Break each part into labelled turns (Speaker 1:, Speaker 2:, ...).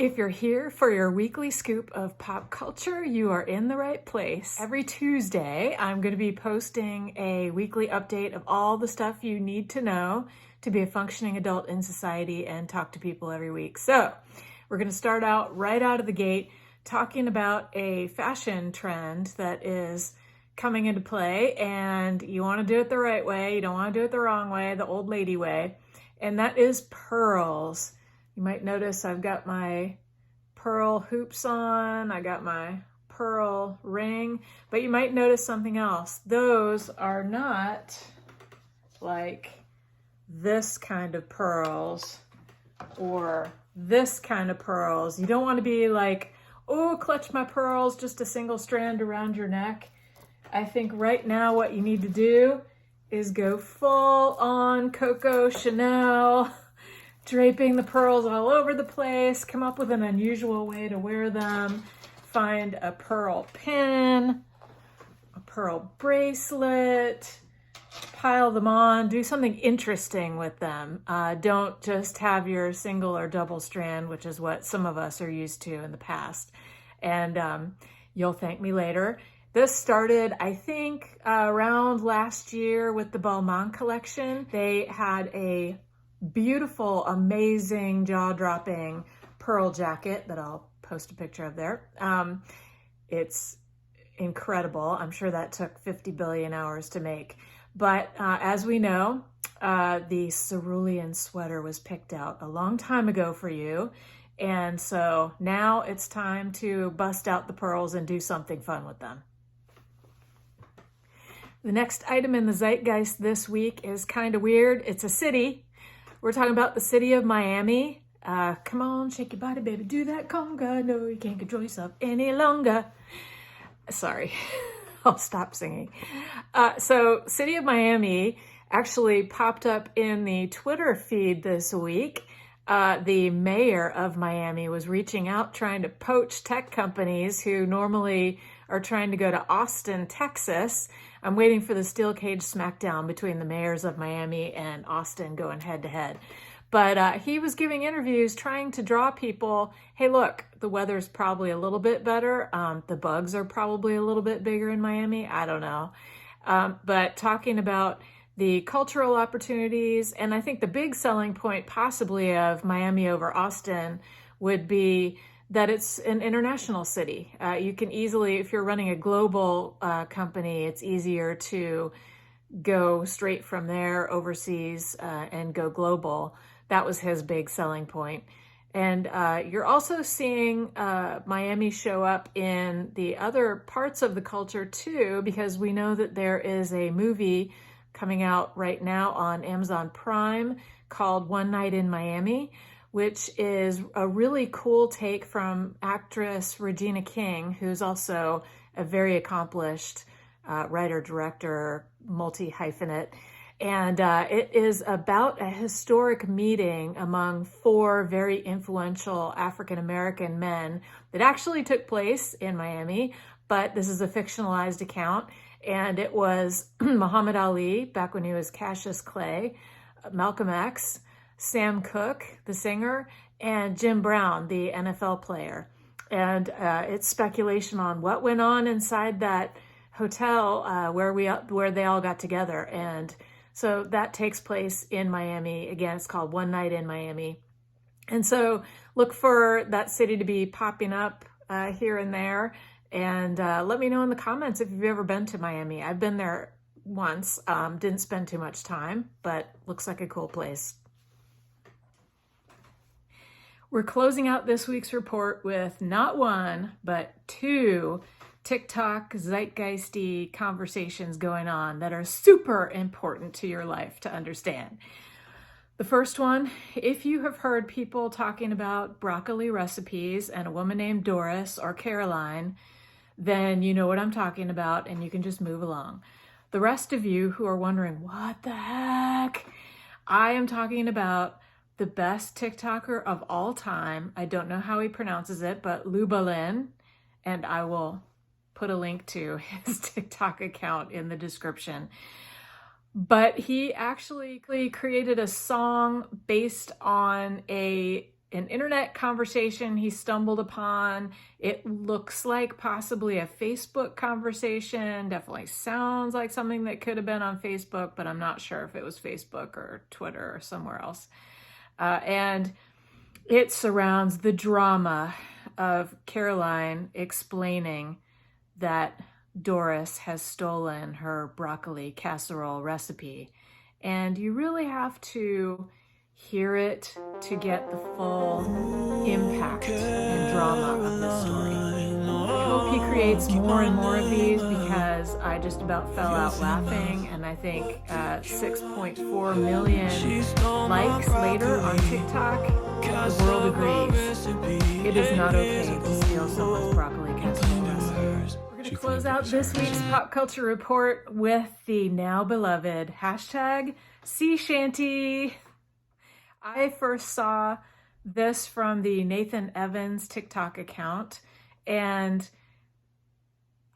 Speaker 1: If you're here for your weekly scoop of pop culture, you are in the right place. Every Tuesday, I'm going to be posting a weekly update of all the stuff you need to know to be a functioning adult in society and talk to people every week. So we're going to start out right out of the gate talking about a fashion trend that is coming into play, and you want to do it the right way. You don't want to do it the wrong way, the old lady way, and that is pearls. You might notice I've got my pearl hoops on, I got my pearl ring, but you might notice something else. Those are not like this kind of pearls or this kind of pearls. You don't want to be like, oh, clutch my pearls, just a single strand around your neck. I think right now what you need to do is go full on Coco Chanel, draping the pearls all over the place, come up with an unusual way to wear them, find a pearl pin, a pearl bracelet, pile them on, do something interesting with them. Don't just have your single or double strand, which is what some of us are used to in the past. And you'll thank me later. This started, I think, around last year with the Balmain collection. They had a beautiful, amazing, jaw-dropping pearl jacket that I'll post a picture of there. It's incredible. I'm sure that took 50 billion hours to make. But as we know, the cerulean sweater was picked out a long time ago for you. And so now it's time to bust out the pearls and do something fun with them. The next item in the zeitgeist this week is kind of weird. It's a city. We're talking about the city of Miami. Come on, shake your body, baby. Do that conga. No, you can't control yourself any longer. Sorry, I'll stop singing. So city of Miami actually popped up in the Twitter feed this week. The mayor of Miami was reaching out, trying to poach tech companies who normally are trying to go to Austin, Texas. I'm waiting for the steel cage smackdown between the mayors of Miami and Austin going head to head. But he was giving interviews trying to draw people, hey, look, the weather's probably a little bit better. The bugs are probably a little bit bigger in Miami. I don't know. But talking about the cultural opportunities, and I think the big selling point possibly of Miami over Austin would be that it's an international city. You can easily, if you're running a global company, it's easier to go straight from there overseas and go global. That was his big selling point. And you're also seeing Miami show up in the other parts of the culture too, because we know that there is a movie coming out right now on Amazon Prime called One Night in Miami, which is a really cool take from actress Regina King, who's also a very accomplished writer, director, multi-hyphenate. And it is about a historic meeting among four very influential African-American men that actually took place in Miami, but this is a fictionalized account. And it was Muhammad Ali, back when he was Cassius Clay, Malcolm X, Sam Cooke, the singer, and Jim Brown, the NFL player. And it's speculation on what went on inside that hotel where they all got together. And so that takes place in Miami. Again, it's called One Night in Miami. And so look for that city to be popping up here and there. And let me know in the comments if you've ever been to Miami. I've been there once, didn't spend too much time, but looks like a cool place. We're closing out this week's report with not one, but two TikTok zeitgeisty conversations going on that are super important to your life to understand. The first one, if you have heard people talking about broccoli recipes and a woman named Doris or Caroline, then you know what I'm talking about and you can just move along. The rest of you who are wondering, what the heck? I am talking about the best TikToker of all time. I don't know how he pronounces it, but Lubalin, and I will put a link to his TikTok account in the description. But he actually created a song based on a an internet conversation he stumbled upon. It looks like possibly a Facebook conversation. Definitely sounds like something that could have been on Facebook, but I'm not sure if it was Facebook or Twitter or somewhere else. And it surrounds the drama of Caroline explaining that Doris has stolen her broccoli casserole recipe. And you really have to hear it to get the full impact and drama of this story. I hope he creates more and more of these because I just about fell out laughing, and I think 6.4 million likes later on TikTok, the world agrees. It is not okay to steal someone's broccoli casserole recipe. We're going to close out this week's Pop Culture Report with the now beloved hashtag Sea Shanty. I first saw this from the Nathan Evans TikTok account, and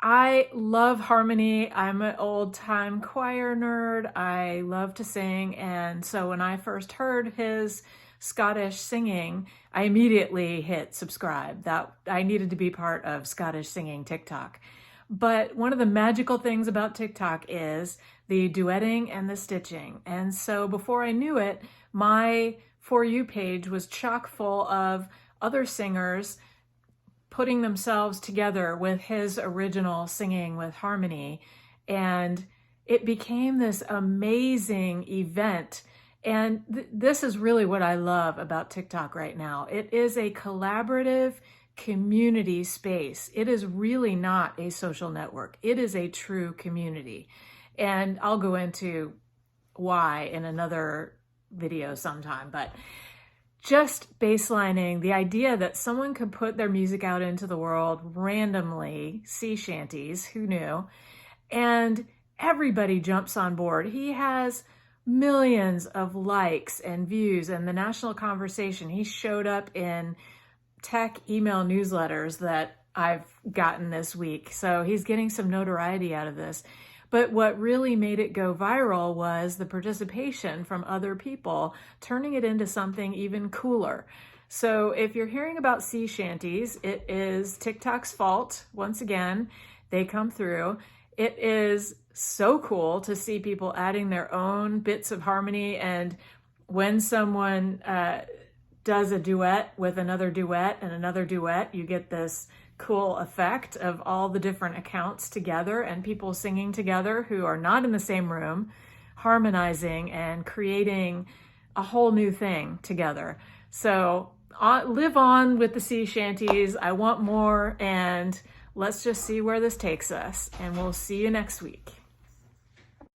Speaker 1: I love harmony. I'm an old-time choir nerd. I love to sing, and so when I first heard his Scottish singing, I immediately hit subscribe. That I needed to be part of Scottish singing TikTok. But one of the magical things about TikTok is the duetting and the stitching. And so before I knew it, my For You page was chock full of other singers putting themselves together with his original singing with harmony. And it became this amazing event. And this is really what I love about TikTok right now. It is a collaborative community space. It is really not a social network. It is a true community. And I'll go into why in another video sometime, but just baselining the idea that someone could put their music out into the world randomly, sea shanties, who knew, and everybody jumps on board. He has millions of likes and views and the national conversation. He showed up in tech email newsletters that I've gotten this week. So he's getting some notoriety out of this. But what really made it go viral was the participation from other people, turning it into something even cooler. So if you're hearing about sea shanties, it is TikTok's fault. Once again, they come through. It is so cool to see people adding their own bits of harmony. And when someone does a duet with another duet and another duet, you get this cool effect of all the different accounts together and people singing together who are not in the same room, harmonizing and creating a whole new thing together. So live on with the sea shanties. I want more, and let's just see where this takes us. And we'll see you next week.